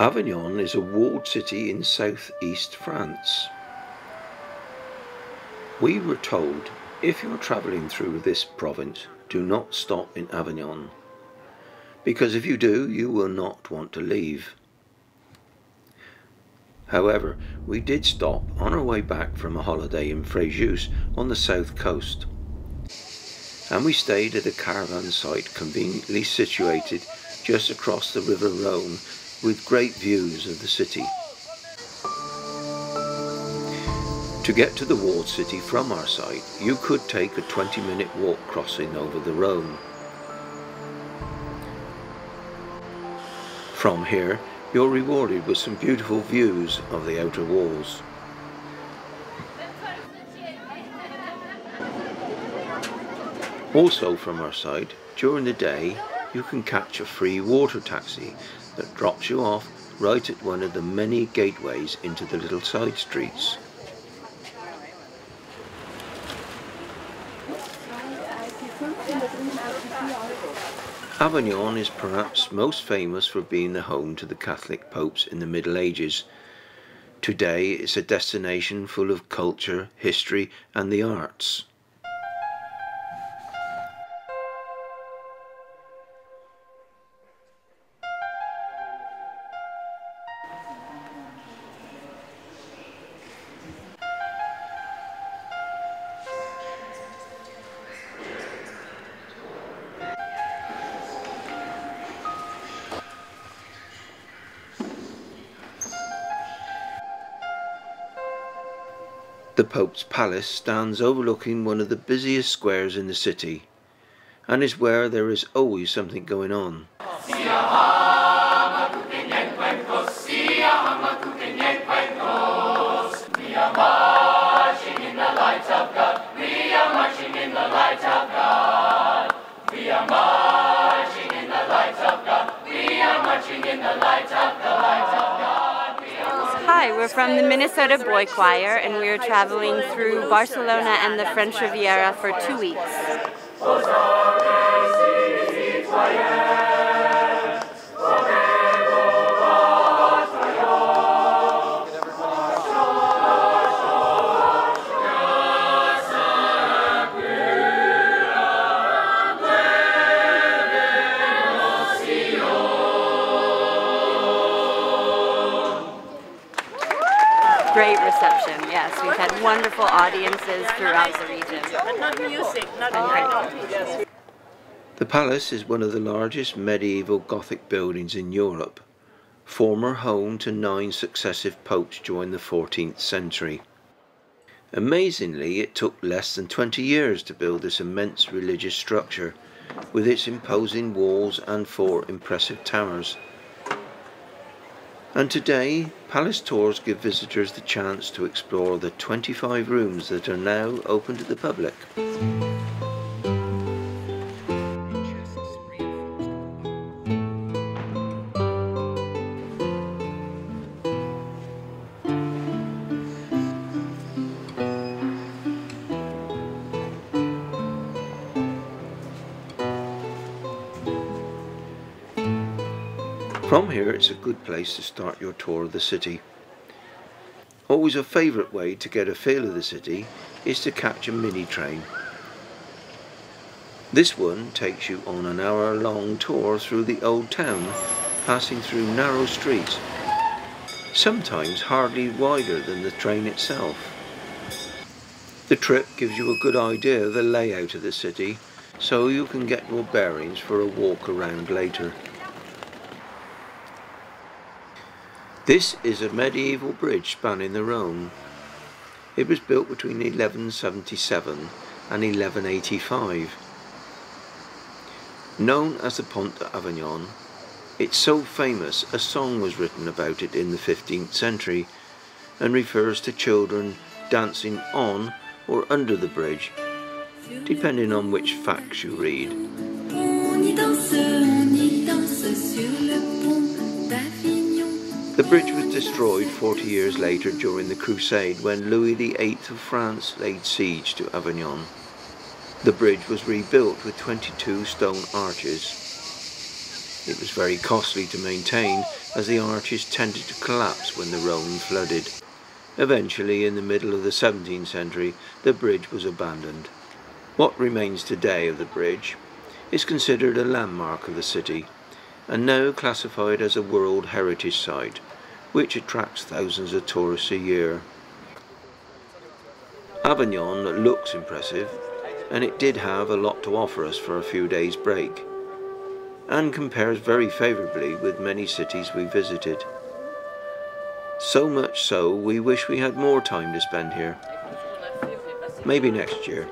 Avignon is a walled city in southeast France. We were told, if you're travelling through this province, do not stop in Avignon, because if you do, you will not want to leave. However, we did stop on our way back from a holiday in Fréjus on the south coast, and we stayed at a caravan site conveniently situated just across the River Rhône with great views of the city. To get to the walled city from our site, you could take a 20-minute walk crossing over the Rhône. From here, you're rewarded with some beautiful views of the outer walls. Also from our site, during the day, you can catch a free water taxi that drops you off right at one of the many gateways into the little side streets. Avignon is perhaps most famous for being the home to the Catholic popes in the Middle Ages. Today it's a destination full of culture, history and the arts. The Pope's Palace stands overlooking one of the busiest squares in the city, and is where there is always something going on. We are marching in the light of God. We are marching in the light of God. We are marching in the light of God. We are marching in the light of God. Hi, we're from the Minnesota Boy Choir, and we are traveling through Barcelona and the French Riviera for 2 weeks. Great reception, yes. We've had wonderful audiences throughout the region. And not music, not music. The palace is one of the largest medieval Gothic buildings in Europe, former home to 9 successive popes during the 14th century. Amazingly, it took less than 20 years to build this immense religious structure, with its imposing walls and 4 impressive towers. And today, palace tours give visitors the chance to explore the 25 rooms that are now open to the public. From here, it's a good place to start your tour of the city. Always a favourite way to get a feel of the city is to catch a mini train. This one takes you on an hour-long tour through the old town, passing through narrow streets, sometimes hardly wider than the train itself. The trip gives you a good idea of the layout of the city, so you can get your bearings for a walk around later. This is a medieval bridge spanning the Rhône. It was built between 1177 and 1185. Known as the Pont d'Avignon, it's so famous a song was written about it in the 15th century and refers to children dancing on or under the bridge, depending on which facts you read. The bridge was destroyed 40 years later during the Crusade when Louis VIII of France laid siege to Avignon. The bridge was rebuilt with 22 stone arches. It was very costly to maintain, as the arches tended to collapse when the Rhone flooded. Eventually, in the middle of the 17th century, the bridge was abandoned. What remains today of the bridge is considered a landmark of the city, and now classified as a World Heritage Site, which attracts thousands of tourists a year. Avignon looks impressive, and it did have a lot to offer us for a few days' break, and compares very favourably with many cities we visited. So much so, we wish we had more time to spend here. Maybe next year.